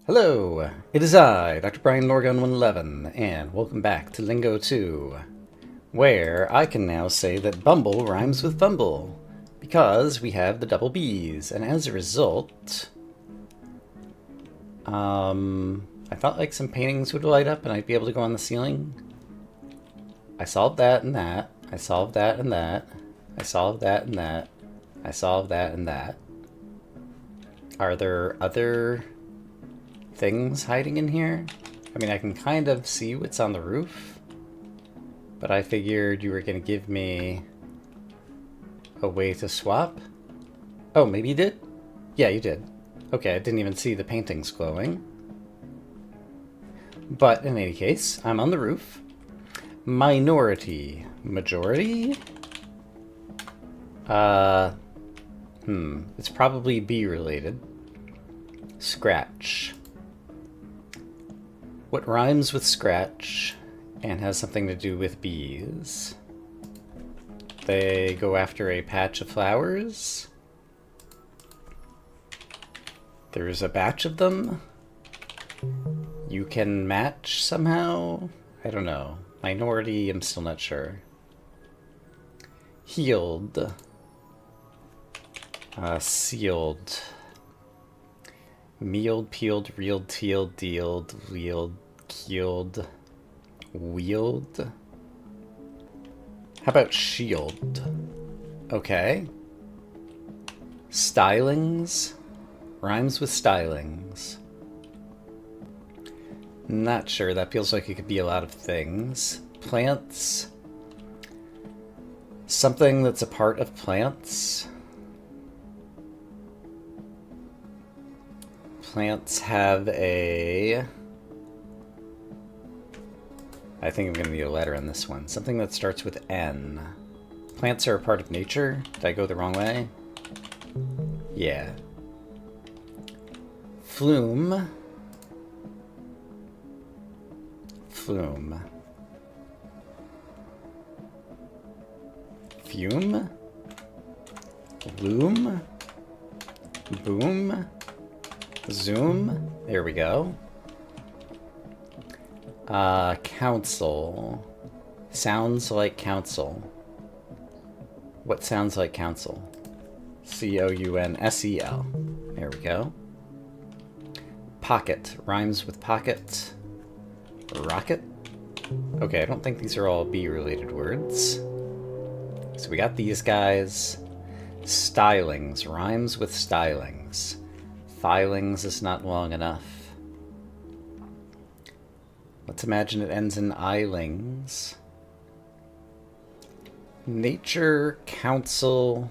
Hello, it is I, Dr. Brian Lorgon 111, and welcome back to Lingo 2, where I can now say that Bumble rhymes with fumble, because we have the double B's, and as a result, I felt like some paintings would light up and I'd be able to go on the ceiling. I solved that and that, I solved that and that, I solved that and that, I solved that and that. Are there other things hiding in here? I mean, I can kind of see what's on the roof, but I figured you were going to give me a way to swap. Oh, maybe you did? Yeah, you did. Okay, I didn't even see the paintings glowing. But in any case, I'm on the roof. Minority. Majority? It's probably bee related. Scratch. What rhymes with scratch and has something to do with bees? They go after a patch of flowers. There's a batch of them. You can match somehow? I don't know. Minority, I'm still not sure. Healed. Sealed. Mealed, peeled, reeled, tealed, dealed, wheeled, keeled, wheeled. How about shield? Okay. Stylings. Rhymes with stylings. Not sure. That feels like it could be a lot of things. Plants. Something that's a part of plants. Plants have a... I think I'm going to need a letter on this one. Something that starts with N. Plants are a part of nature. Did I go the wrong way? Yeah. Flume. Flume. Fume. Loom. Boom. Zoom. There we go. Council. Sounds like council. What sounds like council? C-O-U-N-S-E-L. There we go. Pocket. Rhymes with pocket. Rocket. Okay, I don't think these are all bee-related words. So we got these guys. Stylings. Rhymes with stylings. Filings is not long enough. Let's imagine it ends in ilings. Nature, council,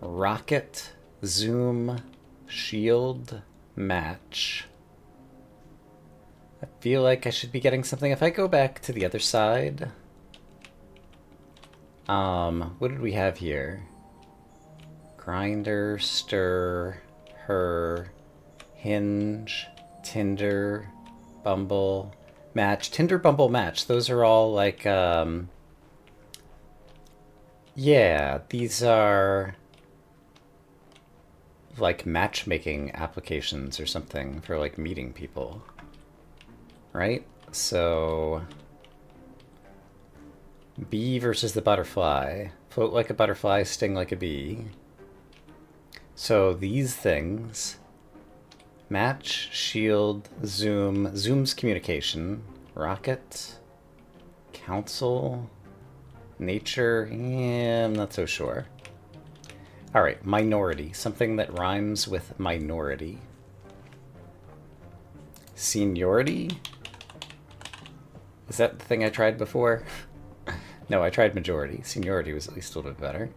rocket, zoom, shield, match. I feel like I should be getting something. If I go back to the other side. What did we have here? Grinder, stir, her, hinge, Tinder, Bumble, match. Tinder, Bumble, match. Those are all like, yeah, these are like matchmaking applications or something for like meeting people, right? So, bee versus the butterfly. Float like a butterfly, sting like a bee. So these things, match, shield, zoom, zoom's communication, rocket, council, nature, yeah, I'm not so sure. All right, minority, something that rhymes with minority. Seniority? Is that the thing I tried before? No, I tried majority. Seniority was at least a little bit better.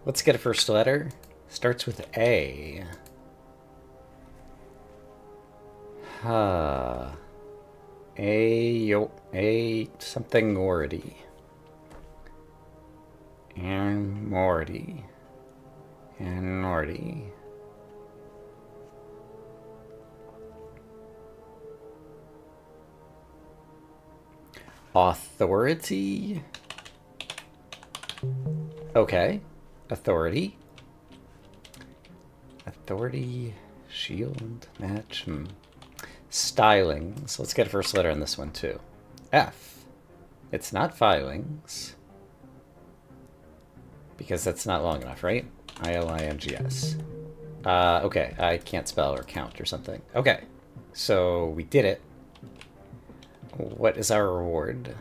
Let's get a first letter. Starts with A. A something ority. And morty. And norty. Authority. Okay. Authority. Authority. Shield, match, Styling. So let's get a first letter in this one too. F. It's not filings. Because that's not long enough, right? I-L-I-N-G-S. Okay, I can't spell or count or something. Okay, so we did it. What is our reward?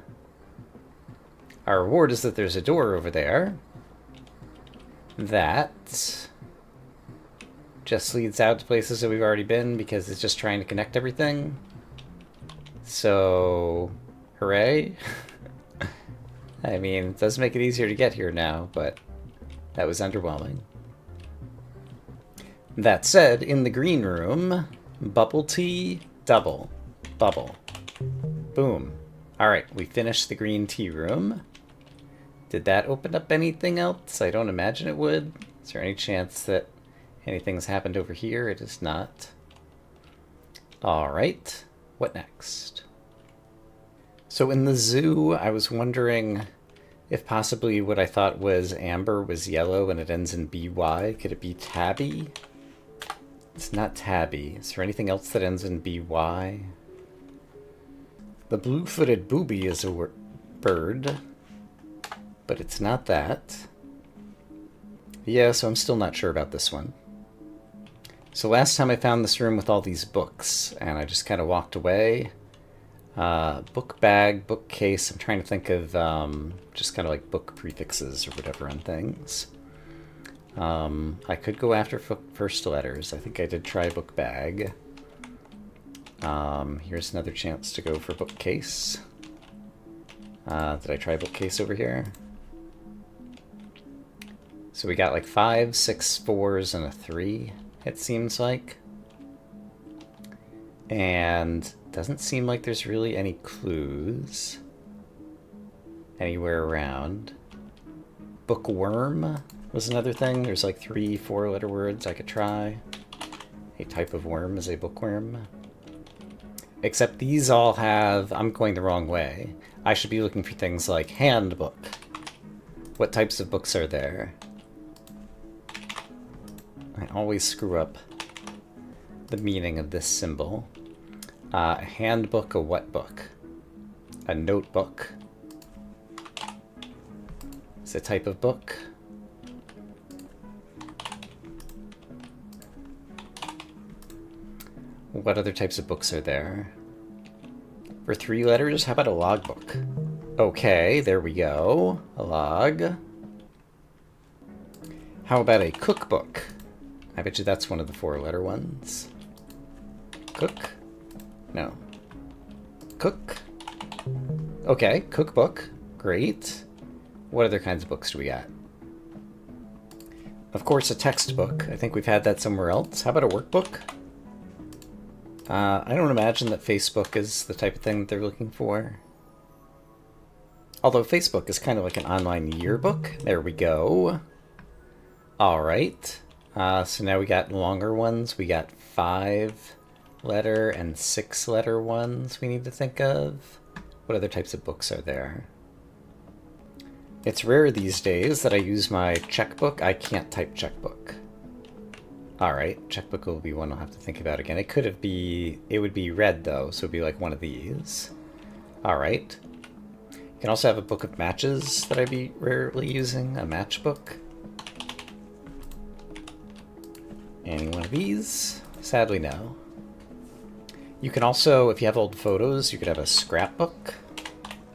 Our reward is that there's a door over there that just leads out to places that we've already been because it's just trying to connect everything. So, hooray. I mean, it does make it easier to get here now, but that was underwhelming. That said, in the green room, bubble tea, double, bubble. Boom. Alright, we finished the green tea room. Did that open up anything else? I don't imagine it would. Is there any chance that anything's happened over here? It is not. Alright, what next? So in the zoo, I was wondering if possibly what I thought was amber was yellow and it ends in BY. Could it be tabby? It's not tabby. Is there anything else that ends in BY? The blue-footed booby is a bird, but it's not that. Yeah, so I'm still not sure about this one. So last time I found this room with all these books, and I just kind of walked away. Book bag, bookcase. I'm trying to think of just kind of like book prefixes or whatever on things. I could go after first letters. I think I did try book bag. Here's another chance to go for bookcase. Did I try bookcase over here? So we got like 5, 6 4s and a 3, it seems like. And doesn't seem like there's really any clues anywhere around. Bookworm was another thing. There's like 3 4-letter words I could try. A type of worm is a bookworm. Except these all have... I'm going the wrong way. I should be looking for things like handbook. What types of books are there? I always screw up the meaning of this symbol. A handbook, a what book? A notebook. It's a type of book. What other types of books are there? For 3 letters, how about a logbook? Okay, there we go. A log. How about a cookbook? I bet you that's one of the 4-letter ones. Cook? No. Cook? Okay, cookbook. Great. What other kinds of books do we got? Of course, a textbook. I think we've had that somewhere else. How about a workbook? I don't imagine that Facebook is the type of thing that they're looking for. Although Facebook is kind of like an online yearbook. There we go. Alright. So now we got longer ones. We got 5-letter and 6-letter ones we need to think of. What other types of books are there? It's rare these days that I use my checkbook. I can't type checkbook. Alright, checkbook will be one I'll have to think about again. It would be red though, so it'd be like one of these. Alright. You can also have a book of matches that I'd be rarely using, a matchbook. Any one of these? Sadly, no. You can also, if you have old photos, you could have a scrapbook,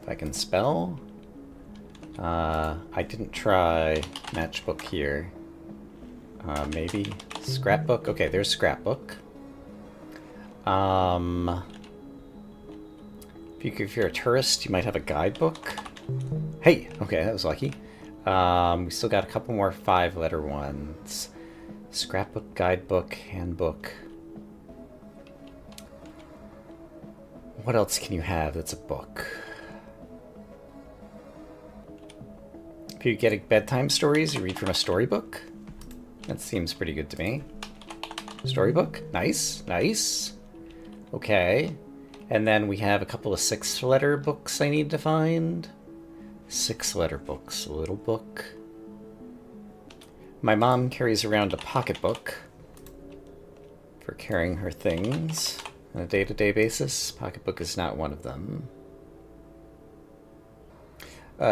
if I can spell. I didn't try matchbook here. Maybe scrapbook. Okay, there's scrapbook. If you're a tourist, you might have a guidebook. Hey, okay, that was lucky. We still got a couple more 5-letter ones. Scrapbook, guidebook, handbook. What else can you have that's a book? If you're getting bedtime stories, you read from a storybook. That seems pretty good to me. Storybook? Nice, nice. Okay. And then we have a couple of 6-letter books I need to find. 6-letter books. A little book. My mom carries around a pocketbook for carrying her things on a day-to-day basis. Pocketbook is not one of them.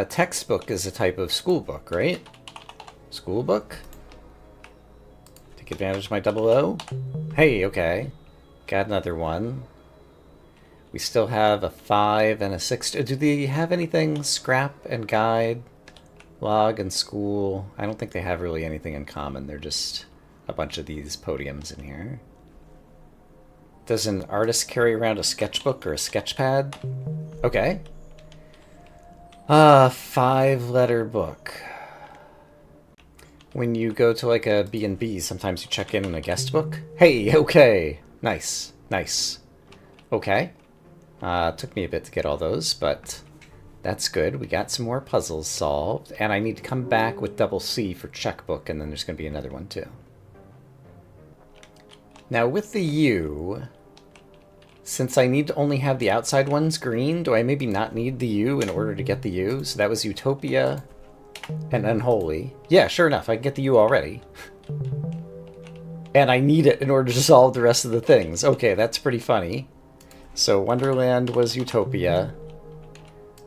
Textbook is a type of school book, right? School book? Take advantage of my 00. Hey, okay. Got another one. We still have a 5 and a 6. Do they have anything? Scrap and guide, log and school. I don't think they have really anything in common. They're just a bunch of these podiums in here. Does an artist carry around a sketchbook or a sketch pad? Okay. 5-letter book. When you go to like a B&B, sometimes you check in a guest book. Hey, okay. Nice, nice. Okay. Took me a bit to get all those, but that's good. We got some more puzzles solved, and I need to come back with double C for checkbook, and then there's going to be another one too. Now with the U, since I need to only have the outside ones green, do I maybe not need the U in order to get the U? So that was Utopia and Unholy. Yeah, sure enough, I can get the U already. And I need it in order to solve the rest of the things. Okay, that's pretty funny. So Wonderland was Utopia.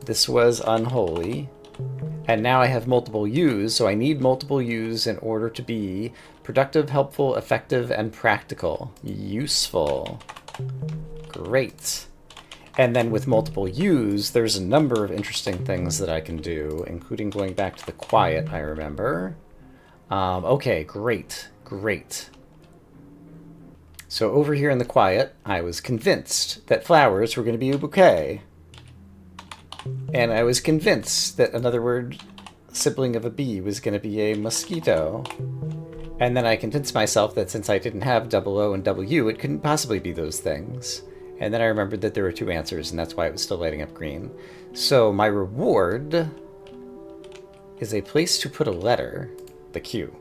This was Unholy. And now I have multiple U's, so I need multiple U's in order to be productive, helpful, effective, and practical. Useful. Great. And then with multiple U's, there's a number of interesting things that I can do, including going back to the quiet, I remember. Okay, great, great. So over here in the quiet, I was convinced that flowers were going to be a bouquet. And I was convinced that another word, sibling of a bee, was going to be a mosquito. And then I convinced myself that since I didn't have 00 and W, it couldn't possibly be those things. And then I remembered that there were 2 answers, and that's why it was still lighting up green. So my reward is a place to put a letter, the Q.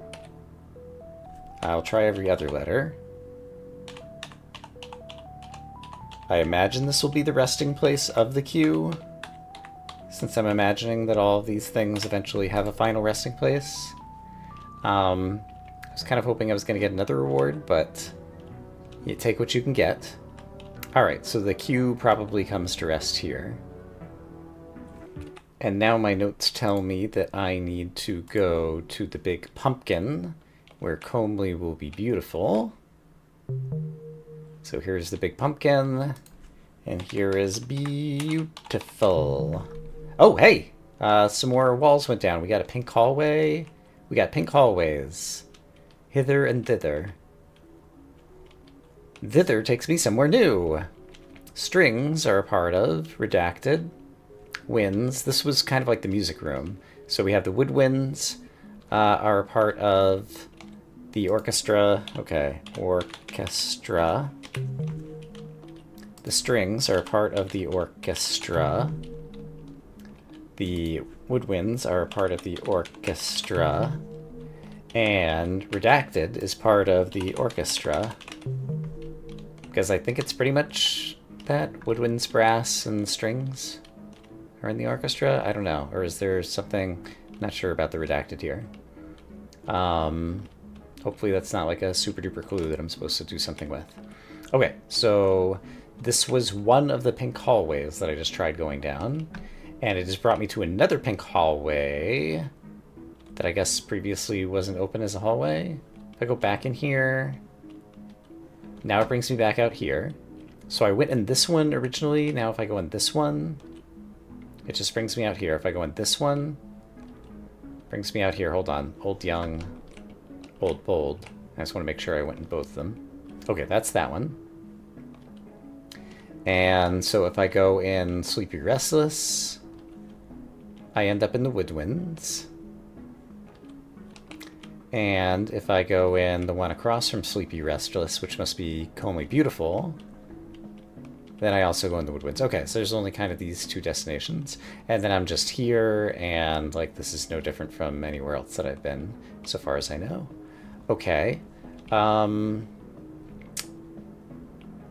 I'll try every other letter. I imagine this will be the resting place of the Q, since I'm imagining that all of these things eventually have a final resting place. I was kind of hoping I was going to get another reward, but you take what you can get. Alright, so the Q probably comes to rest here. And now my notes tell me that I need to go to the big pumpkin, where Comely will be beautiful. So here's the big pumpkin, and here is beautiful. Oh, hey! Some more walls went down. We got a pink hallway. We got pink hallways. Hither and thither. Thither takes me somewhere new. Strings are a part of. Redacted. Winds. This was kind of like the music room. So we have the woodwinds are a part of the orchestra. Okay, orchestra. The strings are a part of the orchestra. The woodwinds are a part of the orchestra. And redacted is part of the orchestra. Because I think it's pretty much that. Woodwinds, brass, and strings are in the orchestra? I don't know. Or is there something... Not sure about the redacted here. Hopefully that's not like a super duper clue that I'm supposed to do something with. Okay, so this was one of the pink hallways that I just tried going down. And it has brought me to another pink hallway that I guess previously wasn't open as a hallway. If I go back in here, now it brings me back out here. So I went in this one originally. Now if I go in this one, it just brings me out here. If I go in this one, it brings me out here. Hold on. Old, young, old, bold. I just want to make sure I went in both of them. Okay, that's that one. And so if I go in Sleepy Restless, I end up in the Woodwinds. And if I go in the one across from Sleepy Restless, which must be Comely Beautiful, then I also go in the Woodwinds. Okay, so there's only kind of these 2 destinations. And then I'm just here, and like this is no different from anywhere else that I've been, so far as I know. Okay.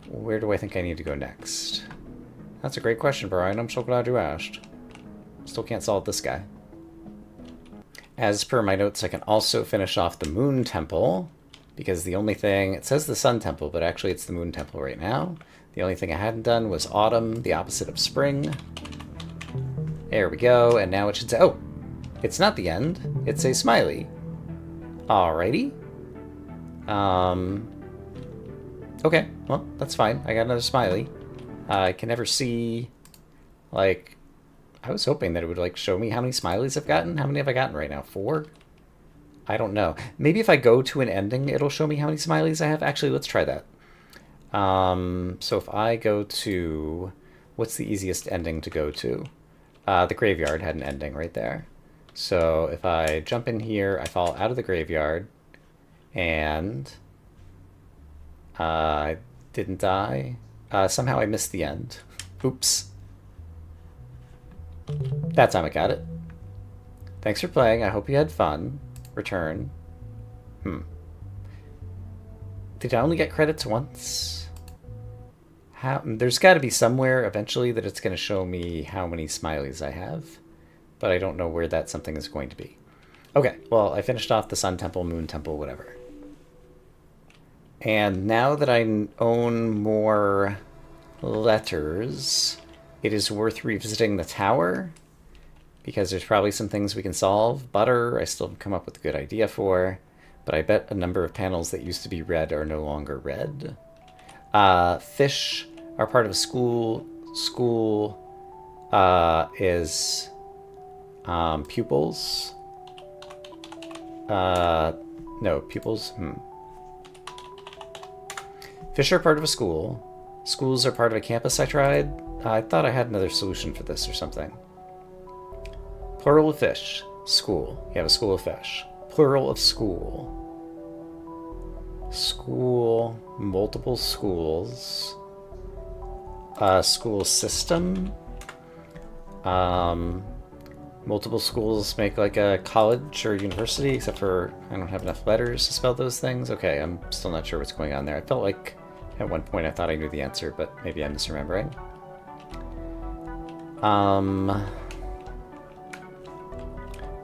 Where do I think I need to go next? That's a great question, Brian. I'm so glad you asked. Still can't solve this guy. As per my notes, I can also finish off the Moon Temple. because the only thing, it says the Sun Temple, but actually it's the Moon Temple right now. The only thing I hadn't done was autumn, the opposite of spring. There we go, and now it should say, oh, it's not the end, it's a smiley. Alrighty. Okay, well, that's fine. I got another smiley. I can never see, like, I was hoping that it would, like, show me how many smileys I've gotten. How many have I gotten right now? 4? I don't know. Maybe if I go to an ending, it'll show me how many smileys I have. Actually, let's try that. So if I go to, what's the easiest ending to go to? The graveyard had an ending right there. So if I jump in here, I fall out of the graveyard, and I didn't die. Somehow I missed the end. Oops. That time I got it. Thanks for playing. I hope you had fun. Return. Did I only get credits once? How? There's got to be somewhere eventually that it's going to show me how many smileys I have, but I don't know where that something is going to be. Okay, well, I finished off the Sun Temple, Moon Temple, whatever. And now that I own more letters, it is worth revisiting the tower, because there's probably some things we can solve. Butter, I still haven't come up with a good idea for, but I bet a number of panels that used to be red are no longer red. Fish are part of a school. School is pupils. No, pupils. Fish are part of a school. Schools are part of a campus I tried. I thought I had another solution for this or something. Plural of fish. School. You have a school of fish. Plural of school. School. Multiple schools. School system. Multiple schools make like a college or university, except for I don't have enough letters to spell those things. Okay, I'm still not sure what's going on there. I felt like at one point I thought I knew the answer, but maybe I'm misremembering.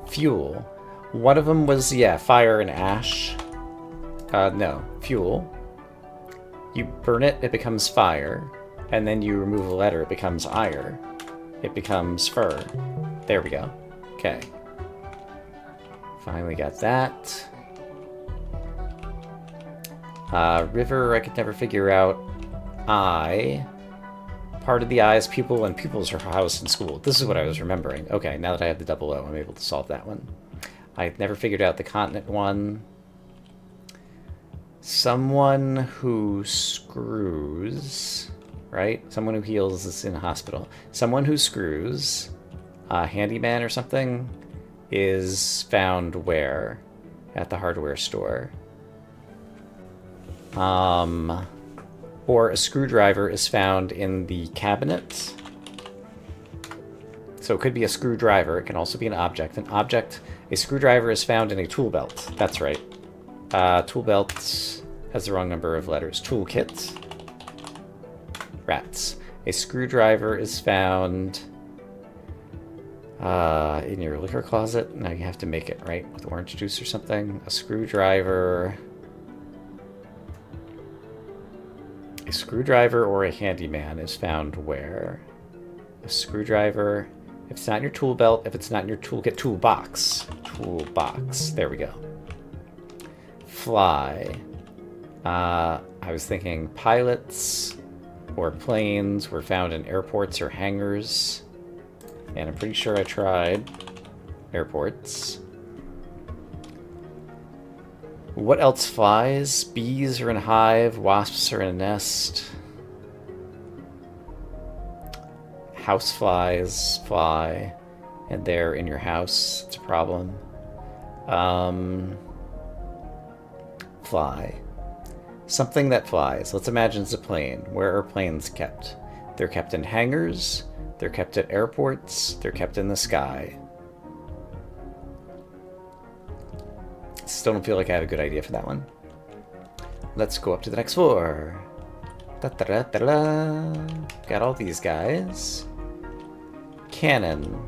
Fuel. One of them was, yeah, fire and ash. No, fuel. You burn it, it becomes fire. And then you remove a letter, it becomes ire. It becomes fur. There we go. Okay. Finally got that. River, I could never figure out. I. Part of the I is pupil, and pupils are housed in school. This is what I was remembering. Okay, now that I have the double O, I'm able to solve that one. I've never figured out the continent one. Someone who screws, right? Someone who heals is in a hospital. Someone who screws, a handyman or something, is found where? At the hardware store. Or a screwdriver is found in the cabinet. So it could be a screwdriver. It can also be an object. A screwdriver is found in a tool belt. That's right. Tool belt has the wrong number of letters. Toolkit. Rats. A screwdriver is found in your liquor closet. Now you have to make it, right? With orange juice or something. A screwdriver... A screwdriver or a handyman is found where? A screwdriver, if it's not in your tool belt, if it's not in your toolkit, toolbox. Toolbox, there we go. Fly. I was thinking pilots or planes were found in airports or hangars. And I'm pretty sure I tried airports. What else flies? Bees are in a hive, wasps are in a nest. House flies fly, and they're in your house. It's a problem. Fly. Something that flies. Let's imagine it's a plane. Where are planes kept? They're kept in hangars, they're kept at airports, they're kept in the sky. Still don't feel like I have a good idea for that one. Let's go up to the next floor. Da-da-da-da-da. Got all these guys. Cannon.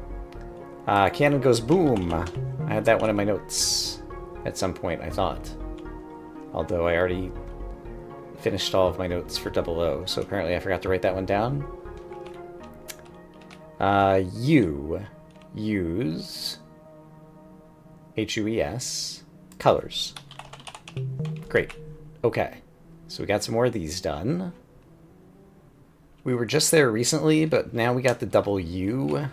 Cannon goes boom. I had that one in my notes at some point, I thought. Although I already finished all of my notes for double O, so apparently I forgot to write that one down. Use HUES colors. Great. Okay. So we got some more of these done. We were just there recently, but now we got the double U.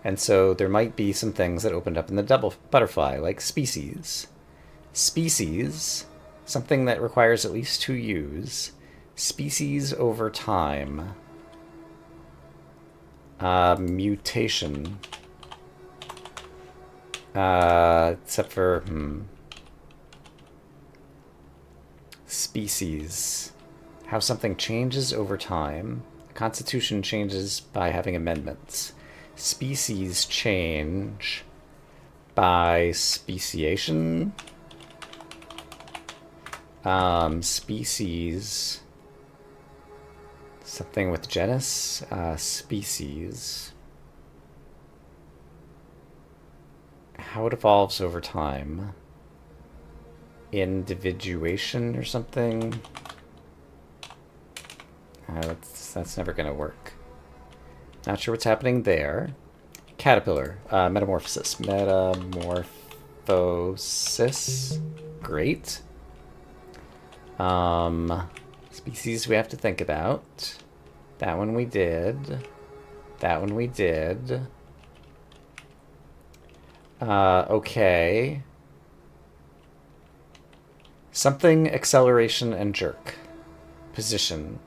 And so there might be some things that opened up in the double butterfly, like species. Species, something that requires at least 2 U's. Species over time. Mutation. Except for, Species. How something changes over time. The Constitution changes by having amendments. Species change by speciation. Species. Something with genus. Species. How it evolves over time. Individuation or something. That's never going to work. Not sure what's happening there. Caterpillar. Metamorphosis. Metamorphosis. Great. Species we have to think about. That one we did. That one we did. Okay. Something, acceleration, and jerk. Position.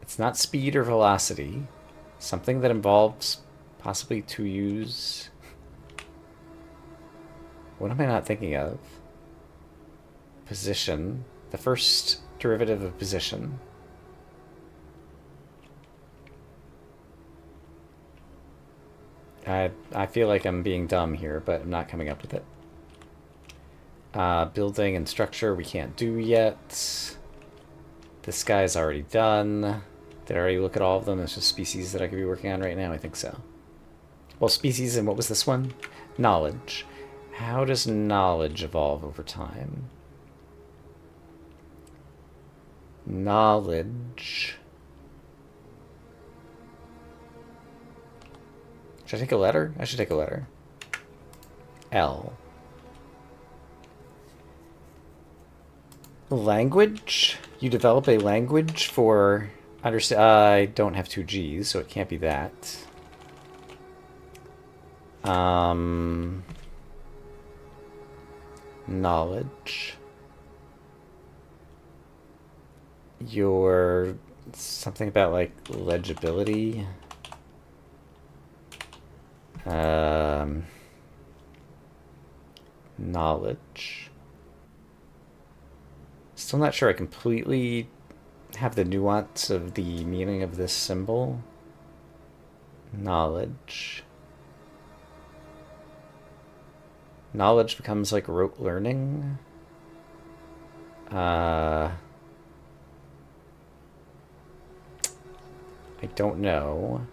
It's not speed or velocity. Something that involves possibly 2 U's. What am I not thinking of? Position. The first derivative of position. I feel like I'm being dumb here, but I'm not coming up with it. Building and structure we can't do yet. This guy's already done. Did I already look at all of them? It's just species that I could be working on right now? I think so. Well, species, and what was this one? Knowledge. How does knowledge evolve over time? Knowledge. Should I take a letter? I should take a letter. L. Language? You develop a language for... I don't have 2 G's, so it can't be that. Knowledge. Your... something about, like, legibility. Knowledge. Still not sure I completely have the nuance of the meaning of this symbol. Knowledge. Knowledge becomes like rote learning. I don't know.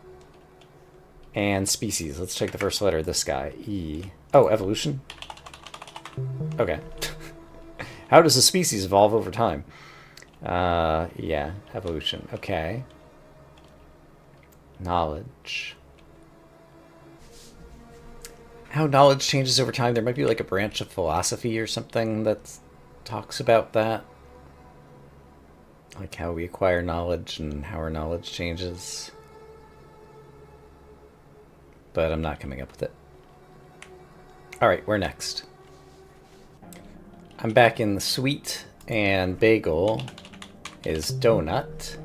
And species. Let's take the first letter, this guy. E. Oh, evolution? Okay. How does a species evolve over time? Yeah, evolution. Okay. Knowledge. How knowledge changes over time. There might be like a branch of philosophy or something that talks about that. Like how we acquire knowledge and how our knowledge changes. But I'm not coming up with it. Alright, where next? I'm back in the sweet, and bagel is donut.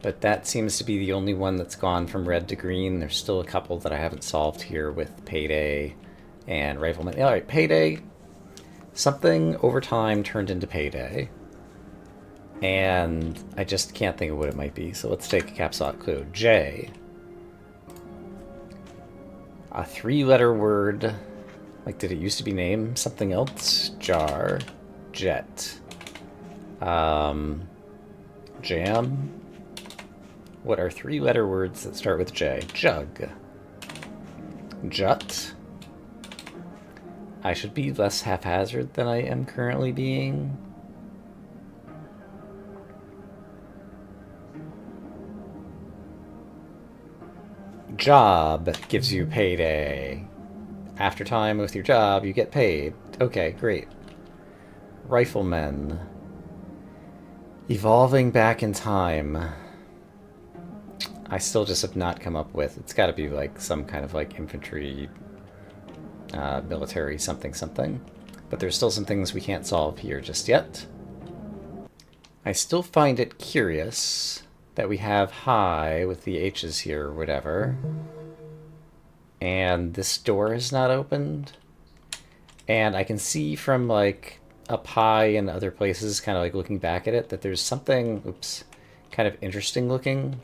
But that seems to be the only one that's gone from red to green. There's still a couple that I haven't solved here with payday and rifleman. Alright, payday. Something over time turned into payday. And I just can't think of what it might be. So let's take a caps lock clue. J. A 3-letter word. Like, did it used to be named something else? Jar. Jet. Jam. What are 3-letter words that start with J? Jug. Jut. I should be less haphazard than I am currently being. Job gives you payday. After time with your job, you get paid. Okay, great. Riflemen. Evolving back in time. I still just have not come up with... It's got to be like some kind of like infantry, military something something. But there's still some things we can't solve here just yet. I still find it curious that we have high with the H's here or whatever. And this door is not opened. And I can see from like up high and other places, kind of like looking back at it, that there's something, oops, kind of interesting looking.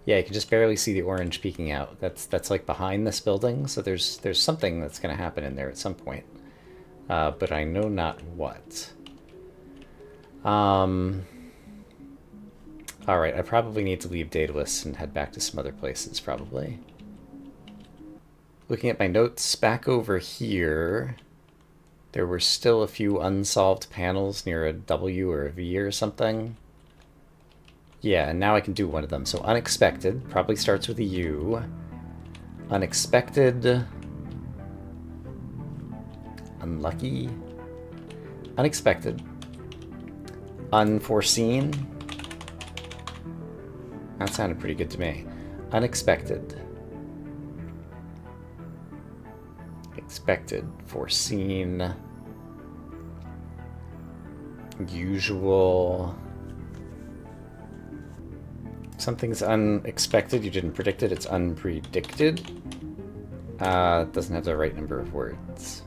Yeah, you can just barely see the orange peeking out. That's like behind this building, so there's something that's going to happen in there at some point. But I know not what. Alright, I probably need to leave Daedalus and head back to some other places, probably. Looking at my notes, back over here, there were still a few unsolved panels near a W or a V or something. Yeah, and now I can do one of them. So unexpected probably starts with a U. Unexpected. Unlucky. Unexpected. Unforeseen. That sounded pretty good to me. Unexpected. Expected. Foreseen. Usual. Something's unexpected, you didn't predict it, it's unpredicted. It doesn't have the right number of words.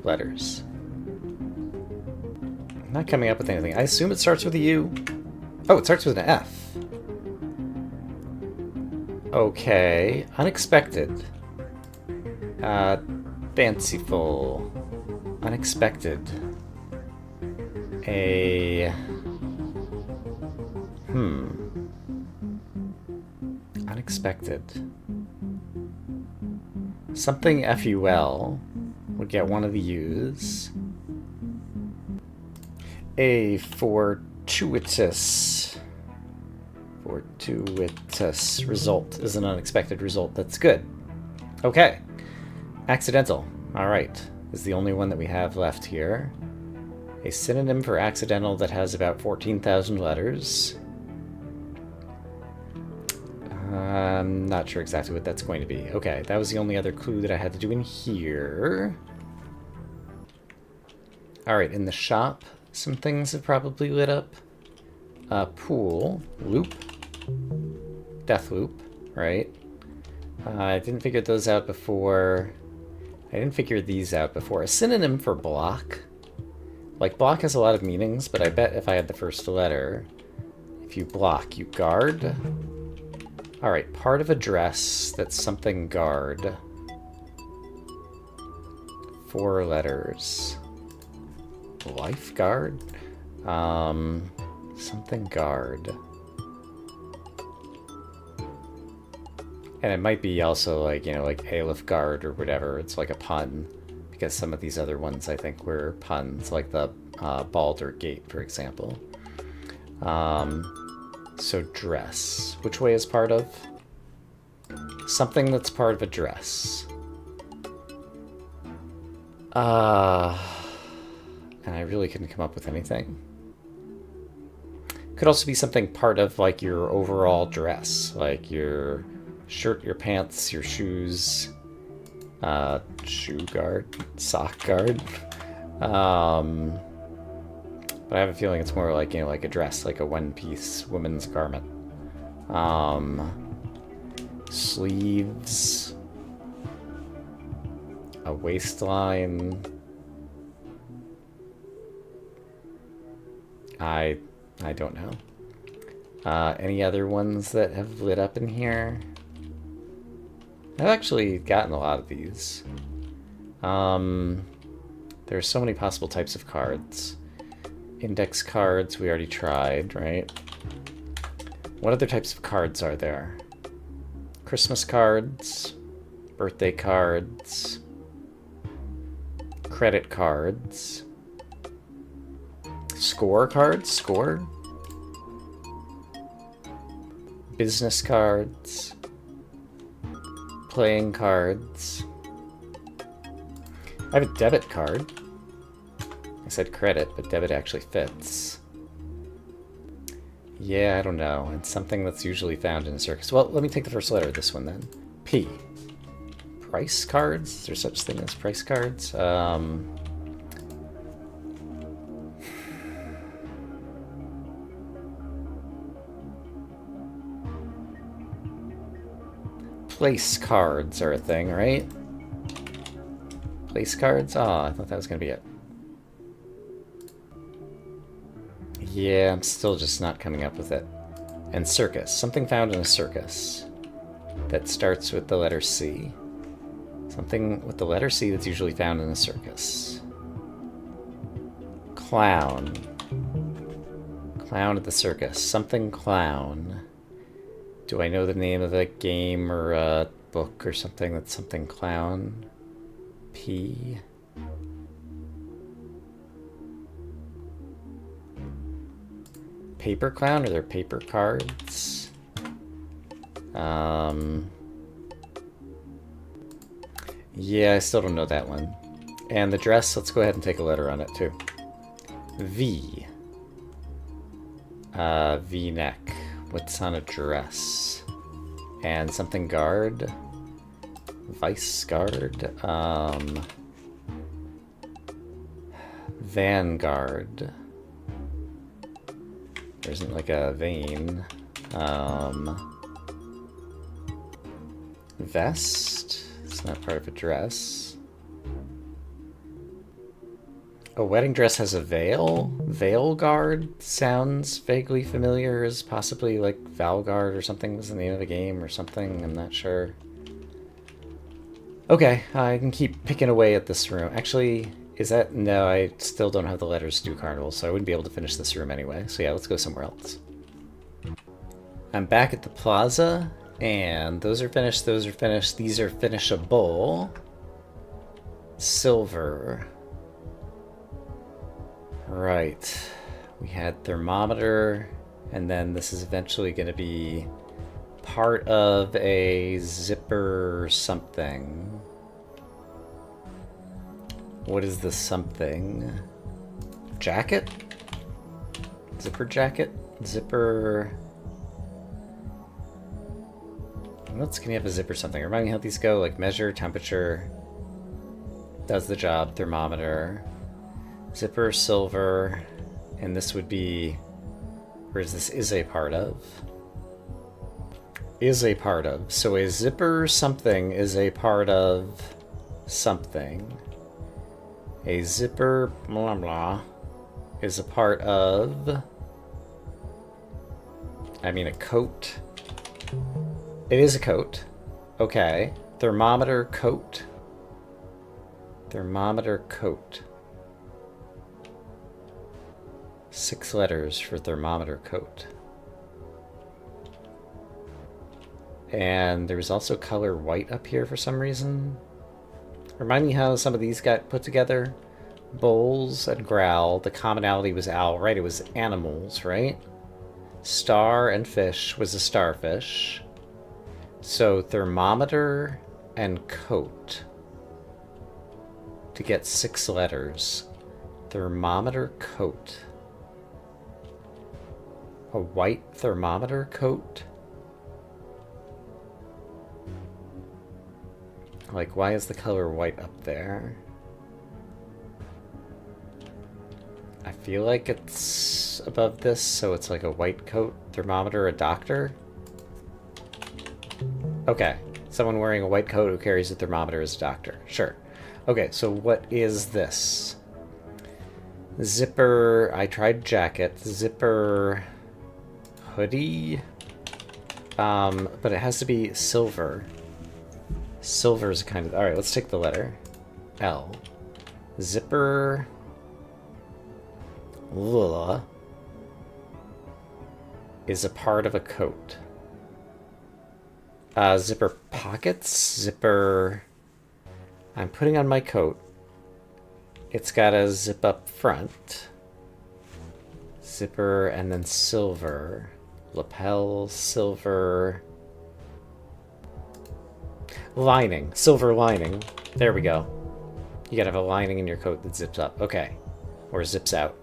Letters. I'm not coming up with anything. I assume it starts with a U. Oh, it starts with an F. Okay. Unexpected. Fanciful. Unexpected. Unexpected. Something FUL would get one of the U's. A fortuitous result is an unexpected result. That's good. Okay. Accidental. Alright. Is the only one that we have left here. A synonym for accidental that has about 14,000 letters. I'm not sure exactly what that's going to be. Okay, that was the only other clue that I had to do in here. Alright, in the shop, some things have probably lit up. Pool, loop, death loop, right? I didn't figure those out before. I didn't figure these out before. A synonym for block. Like, block has a lot of meanings, but I bet if I had the first letter, if you block, you guard. Alright, part of a dress that's something guard. 4 letters. Lifeguard? Something guard. And it might be also like, you know, like Aleph guard or whatever. It's like a pun. Because some of these other ones, I think, were puns. Like the Balder Gate, for example. So dress. Which way is part of? Something that's part of a dress. And I really couldn't come up with anything. Could also be something part of, like, your overall dress. Like your shirt, your pants, your shoes. Shoe guard. Sock guard. But I have a feeling it's more like, you know, like a dress, like a one-piece woman's garment. Sleeves. A waistline. I don't know. Any other ones that have lit up in here? I've actually gotten a lot of these. There are so many possible types of cards. Index cards we already tried, right? What other types of cards are there? Christmas cards, birthday cards, Credit cards. Score cards? Score? Business cards. Playing cards. I have a debit card. I said credit, but debit actually fits. Yeah, I don't know. It's something that's usually found in a circus. Well, let me take the first letter of this one then. P. Price cards? Is there such thing as price cards? Place cards are a thing, right? Place cards? Oh, I thought that was going to be it. Yeah, I'm still just not coming up with it. And circus. Something found in a circus that starts with the letter C. Something with the letter C that's usually found in a circus. Clown. Clown at the circus. Something clown. Do I know the name of a game or a book or something that's something clown? P. Paper clown? Are there paper cards? Yeah, I still don't know that one. And the dress, let's go ahead and take a letter on it too. V. V-neck. What's on a dress? And something guard. Vice guard. Vanguard. There isn't like a vein. Vest. It's not part of a dress. A wedding dress has a veil? Veil guard sounds vaguely familiar as possibly like Valguard or something was the name of a game or something. I'm not sure. Okay, I can keep picking away at this room. Actually, is that... No, I still don't have the letters to do Carnival, so I wouldn't be able to finish this room anyway. So yeah, let's go somewhere else. I'm back at the plaza, and those are finished, those are finished. These are finishable. Silver. Right. We had thermometer, and then this is eventually going to be part of a zipper something. What is the something? Jacket? Zipper jacket? Zipper... What else can you have a zipper something? Remind me how these go. Like measure, temperature. Does the job. Thermometer. Zipper, silver. And this would be... Or is this is a part of? Is a part of. So a zipper something is a part of something. A zipper blah blah is a part of... I mean a coat. It is a coat. Okay. Thermometer coat. Thermometer coat. 6 letters for thermometer coat. And there was also color white up here for some reason. Remind me how some of these got put together. Bowls and growl. The commonality was owl, right? It was animals, right? Star and fish was a starfish. So thermometer and coat. To get 6 letters. Thermometer coat. A white thermometer coat? Like, why is the color white up there? I feel like it's above this, so it's like a white coat. Thermometer, a doctor? Okay. Someone wearing a white coat who carries a thermometer is a doctor. Sure. Okay, so what is this? Zipper... I tried jacket. Zipper... hoodie? But it has to be silver. Silver is kind of... Alright, let's take the letter. L. Zipper... Lula is a part of a coat. Zipper pockets? Zipper... I'm putting on my coat. It's got a zip up front. Zipper and then silver. Lapel, silver. Lining. Silver lining. There we go. You gotta have a lining in your coat that zips up. Okay. Or zips out.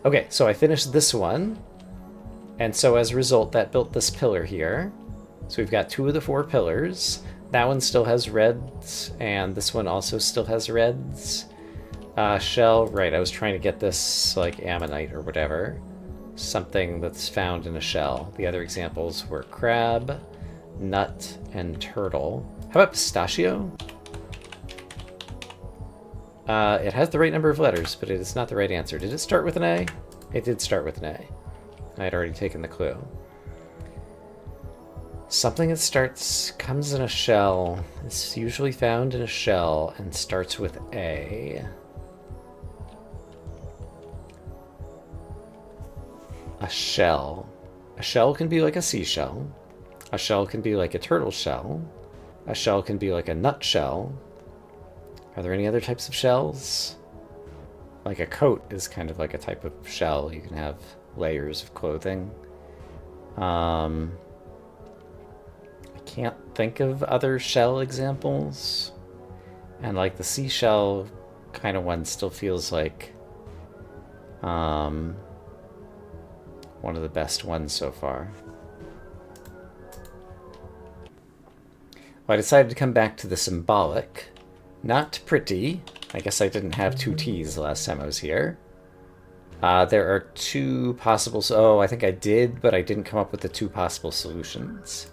Okay, so I finished this one. And so as a result, that built this pillar here. So we've got 2 of the 4 pillars. That one still has reds, and this one also still has reds. Shell, right, I was trying to get this, like, ammonite or whatever. Something that's found in a shell. The other examples were crab, nut, and turtle. How about pistachio? It has the right number of letters, but it is not the right answer. Did it start with an A? It did start with an A. I had already taken the clue. Something that comes in a shell, is usually found in a shell, and starts with A. A shell. A shell can be like a seashell. A shell can be like a turtle shell. A shell can be like a nutshell. Are there any other types of shells? Like a coat is kind of like a type of shell. You can have layers of clothing. I can't think of other shell examples. And like the seashell kind of one still feels like one of the best ones so far. Well, I decided to come back to the symbolic. Not pretty. I guess I didn't have 2 T's the last time I was here. There are 2 possible... Oh, I think I did, but I didn't come up with the 2 possible solutions.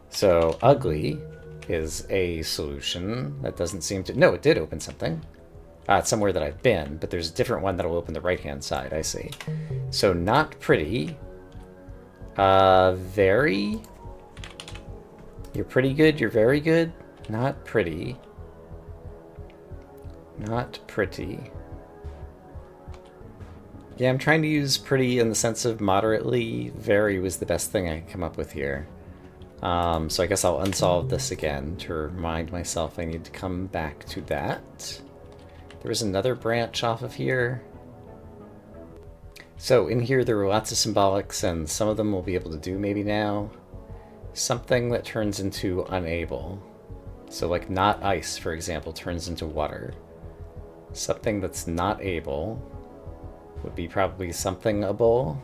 So, ugly is a solution. That doesn't seem to... No, it did open something. It's somewhere that I've been, but there's a different one that'll open the right-hand side, I see. So, not pretty. Very... You're pretty good, you're very good. Not pretty. Not pretty. Yeah, I'm trying to use pretty in the sense of moderately. Very was the best thing I could come up with here. So I guess I'll unsolve this again to remind myself I need to come back to that. There was another branch off of here. So in here there were lots of symbolics, and some of them we'll be able to do maybe now. Something that turns into unable. So like not ice, for example, turns into water. Something that's not able would be probably something-able.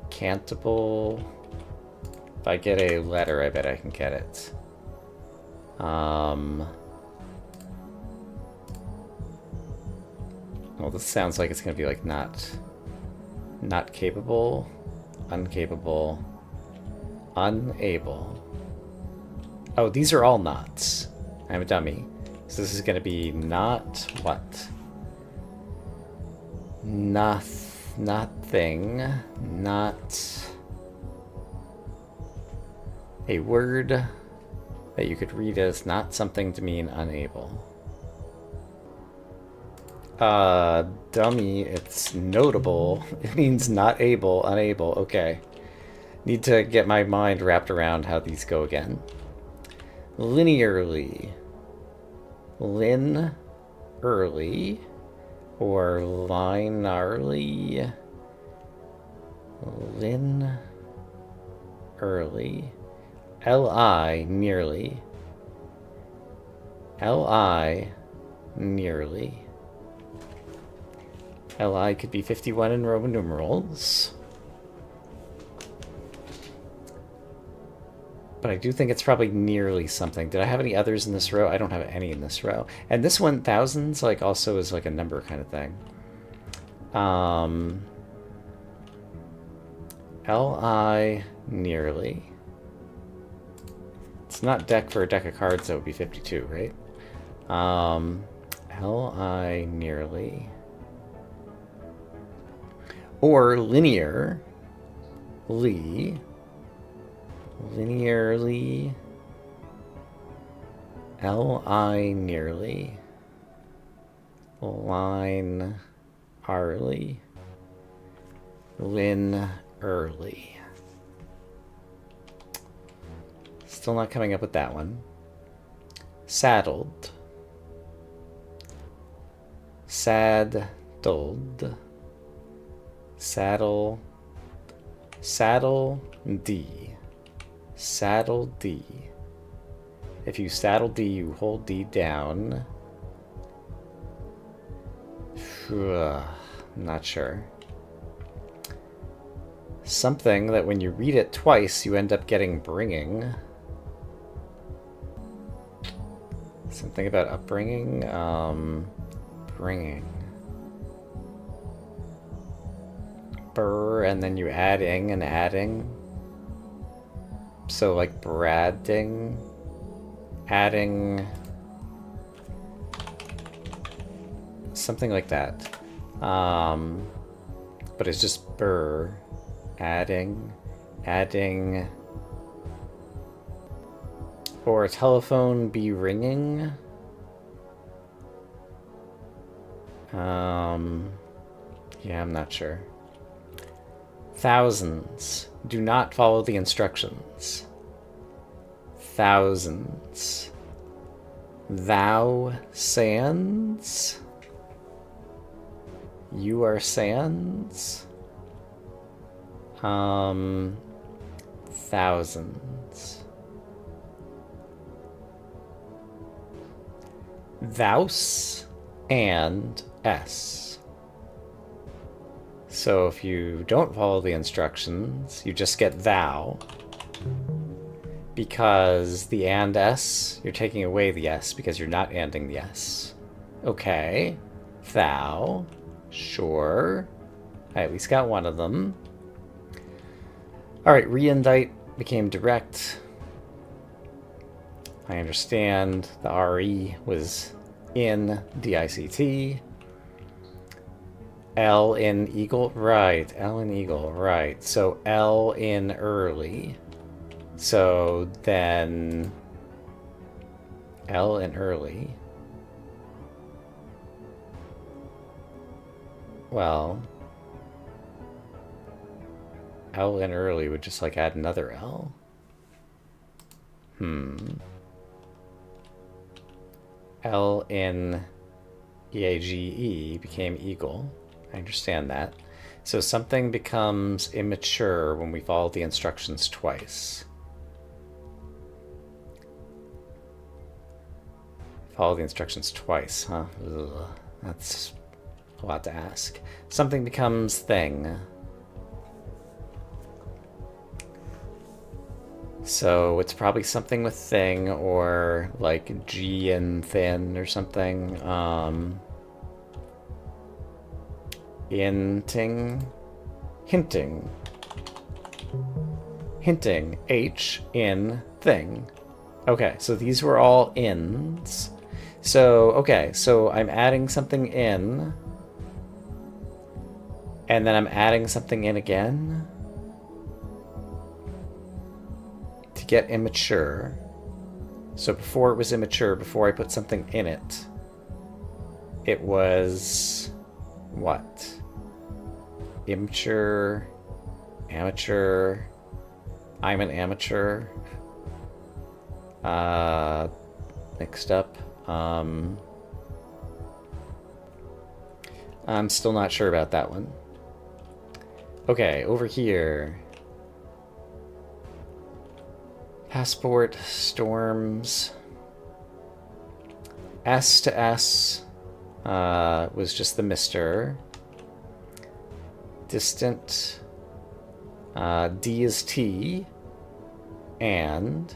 Can't-able. If I get a letter, I bet I can get it. Well, this sounds like it's going to be like not capable, uncapable, unable. Oh, these are all nots. I'm a dummy. So this is going to be not what? Nothing. Not a word that you could read as not something to mean unable. Dummy, it's notable. It means not able, unable. Okay. Need to get my mind wrapped around how these go again. Linearly. Lin-early. Or linearly. Lin-early. L-I, nearly. L-I, nearly. Li could be 51 in Roman numerals. But I do think it's probably nearly something. Did I have any others in this row? I don't have any in this row. And this one, thousands, like, also is like a number kind of thing. Li, nearly. It's not deck for a deck of cards, that would be 52, right? Li, nearly. Or linear, linearly, Li nearly, line arly, lin early. Still not coming up with that one. Saddled, Saddled. Saddle. Saddle D. Saddle D. If you saddle D, you hold D down. Not sure. Something that when you read it twice, you end up getting bringing. Something about upbringing? Bringing. Burr, and then you adding and adding. So like bradding. Adding. Something like that. But it's just burr. Adding. Or a telephone be ringing. Yeah, I'm not sure. Thousands. Do not follow the instructions. Thousands. Thou sands. You are sands. Thousands. Thous and S. So if you don't follow the instructions, you just get thou. Because the and S, you're taking away the S because you're not anding the S. Okay. Thou. Sure. I at least got one of them. Alright, re-indict became direct. I understand the RE was in DICT. L in eagle, right. L in eagle, right. So L in early. So then L in early. Well, L in early would just like add another L. L in EAGE became eagle. I understand that. So something becomes immature when we follow the instructions twice. Follow the instructions twice, huh? Ugh, that's a lot to ask. Something becomes thing. So it's probably something with thing or like G and thin or something. Hinting. Hinting. H in thing. Okay, so these were all ins. So, okay, so I'm adding something in. And then I'm adding something in again. To get immature. So before it was immature, before I put something in it, it was what? Immature, amateur, I'm an amateur, mixed up. I'm still not sure about that one. Okay, over here. Passport, storms. S to S was just the Mr. Distant. D is T. And.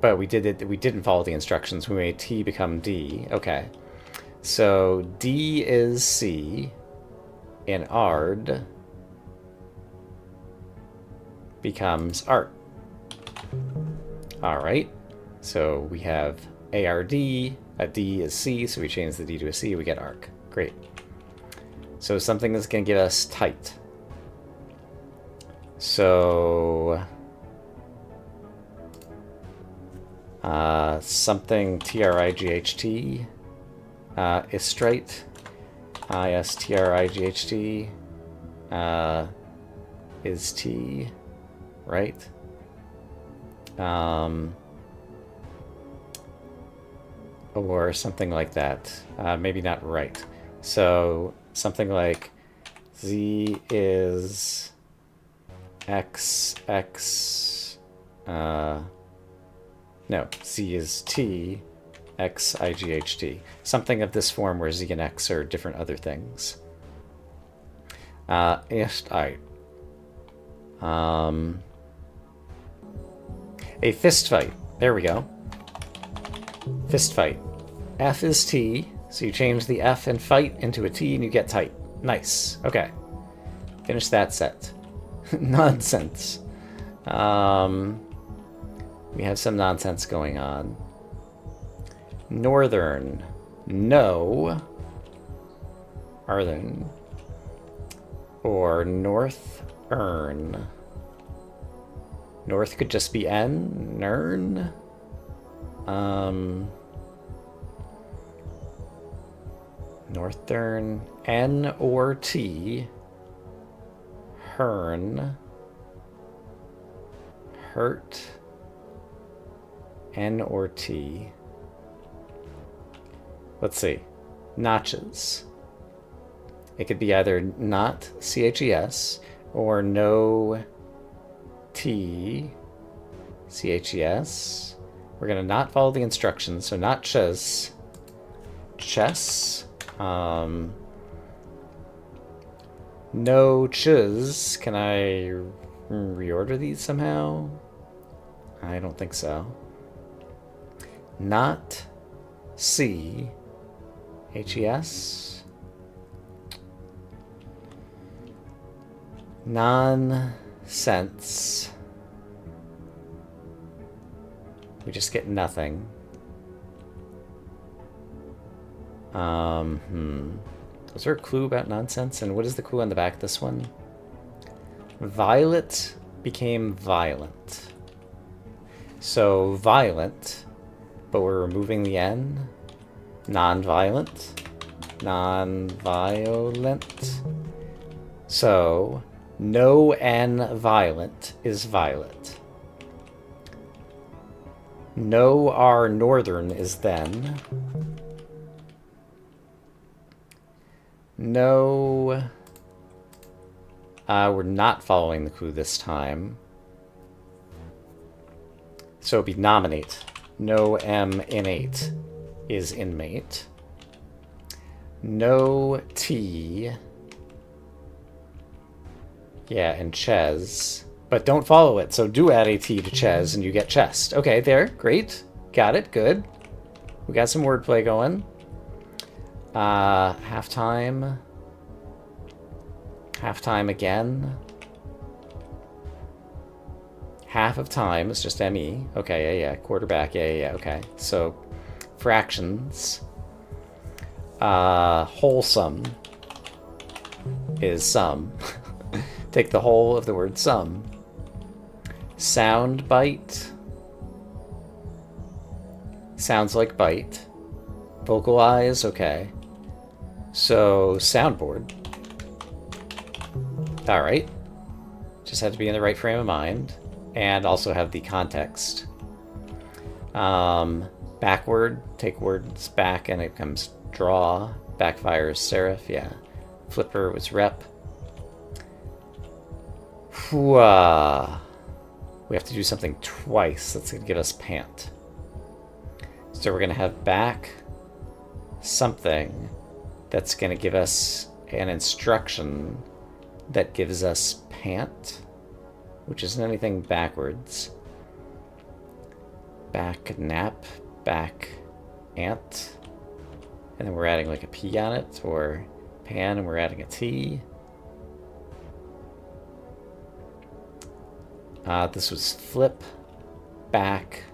But we didn't follow the instructions. We made T become D. Okay. So D is C. In ARD becomes art. Alright, so we have ARD, a D is C, so we change the D to a C, we get arc. Great. So something that's going to give us tight. So something TRIGHT, istrite, ISTRIGHT, is T, right? or something like that. Maybe not right. So something like z is x, x, no, z is t, x, I, g, h, t. Something of this form where z and x are different other things. Ist I. A fist fight. There we go. Fist fight. F is T, so you change the F and fight into a T and you get tight. Nice. Okay. Finish that set. Nonsense. We have some nonsense going on. Northern. No. Arthern. Or northern. North could just be N. Nern. Northern. N or T. Hern. Hurt. N or T. Let's see. Notches. It could be either not CHES or no T CHES. We're going to not follow the instructions, so not ches. Chess. No chiz. Can I reorder these somehow? I don't think so. Not C HES. Nonsense. We just get nothing. Was there a clue about nonsense? And what is the clue on the back of this one? Violet became violent. So violent, but we're removing the N. Non-violent. Non-violent. So no N violent is violet. No R northern is then. No. We're not following the clue this time. So it'd be nominate. No M innate is inmate. No T. Yeah, and ches. But don't follow it, so do add a T to ches and you get chest. Okay, there. Great. Got it. Good. We got some wordplay going. Halftime. Halftime again. Half of time is just ME. Okay, yeah. Quarterback. Yeah. Okay. So, fractions. Wholesome is sum. Take the whole of the word sum. Sound bite. Sounds like bite. Vocalize, okay. So, soundboard. Alright. Just had to be in the right frame of mind. And also have the context. Backward, take words back and it becomes draw. Backfires serif, yeah. Flipper was rep. We have to do something twice. That's going to get us pant. So we're going to have back something that's going to give us an instruction that gives us pant, which isn't anything backwards. Back nap, back ant. And then we're adding like a P on it, or pan, and we're adding a T. This was flip, back.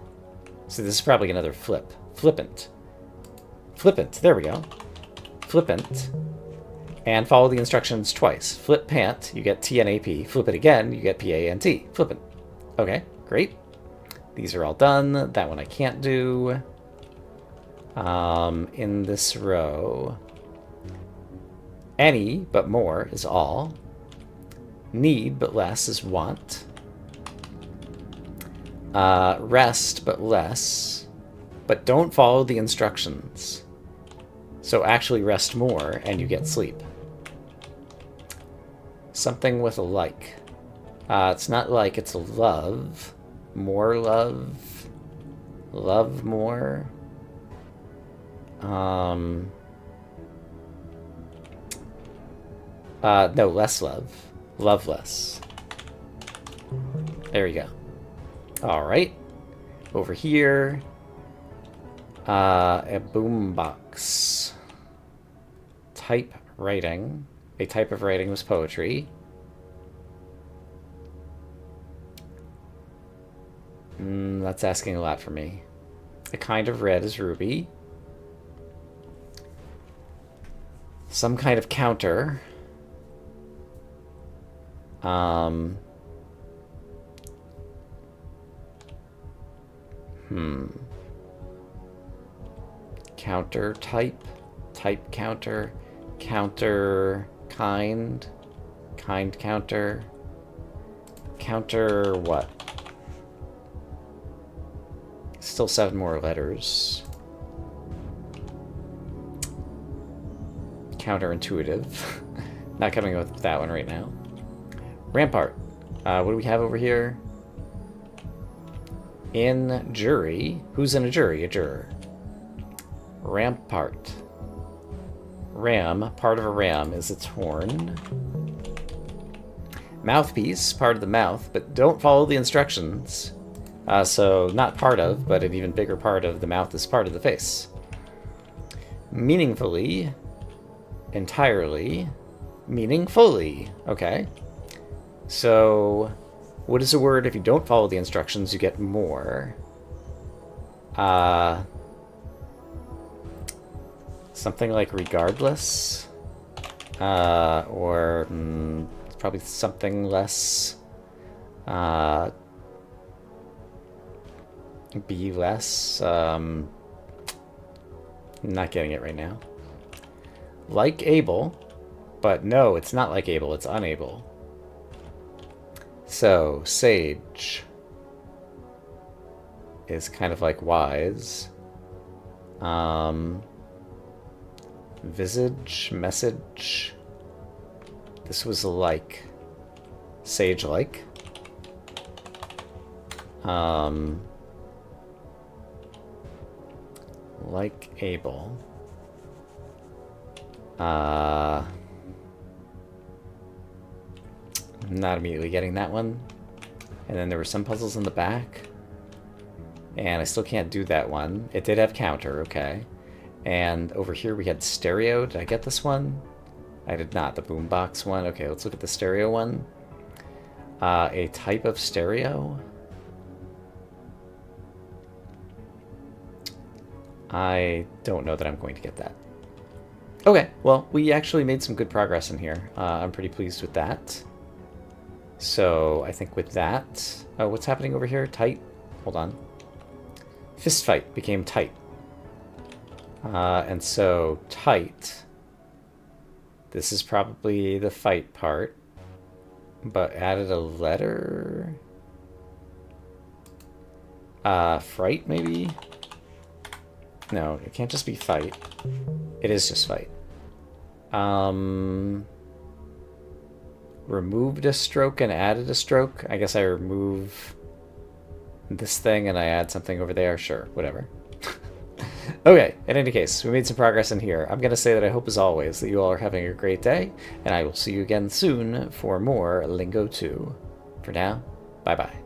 So this is probably another flip. Flippant. Flippant, there we go. Flippant. And follow the instructions twice. Flip pant, you get TNAP. Flip it again, you get PANT. Flippant. Okay, great. These are all done. That one I can't do. In this row, any but more is all. Need but less is want. Rest but less but don't follow the instructions. So actually rest more and you get sleep. Something with a like. It's not like, it's a love. More love. Love more. No, less love. Love less. There you go. Alright. Over here. A boombox. Type writing. A type of writing was poetry. That's asking a lot for me. A kind of red is ruby. Some kind of counter. Counter type. Type counter. Counter kind. Kind counter. Counter what? Still 7 more letters. Counterintuitive. Not coming up with that one right now. Rampart. What do we have over here? In jury. Who's in a jury? A juror. Rampart. Ram. Part of a ram is its horn. Mouthpiece. Part of the mouth, but don't follow the instructions. So not part of, but an even bigger part of the mouth is part of the face. Meaningfully. Entirely. Meaningfully. Okay. So, what is a word if you don't follow the instructions, you get more? Something like regardless? Or probably something less. Be less. Not getting it right now. Like able, but no, it's not like able, it's unable. So, sage is kind of like wise. Visage, message. This was like. Sage-like. Like able. Not immediately getting that one. And then there were some puzzles in the back. And I still can't do that one. It did have counter, okay. And over here we had stereo. Did I get this one? I did not. The boombox one. Okay, let's look at the stereo one. A type of stereo. I don't know that I'm going to get that. Okay, well, we actually made some good progress in here. I'm pretty pleased with that. So, I think with that... Oh, what's happening over here? Tight? Hold on. Fist fight became tight. And so, tight. This is probably the fight part. But added a letter... fright, maybe? No, it can't just be fight. It is just fight. Removed a stroke and added a stroke. I guess I remove this thing and I add something over there. Sure, whatever. Okay, in any case, we made some progress in here. I'm going to say that I hope, as always, that you all are having a great day, and I will see you again soon for more Lingo 2. For now, bye-bye.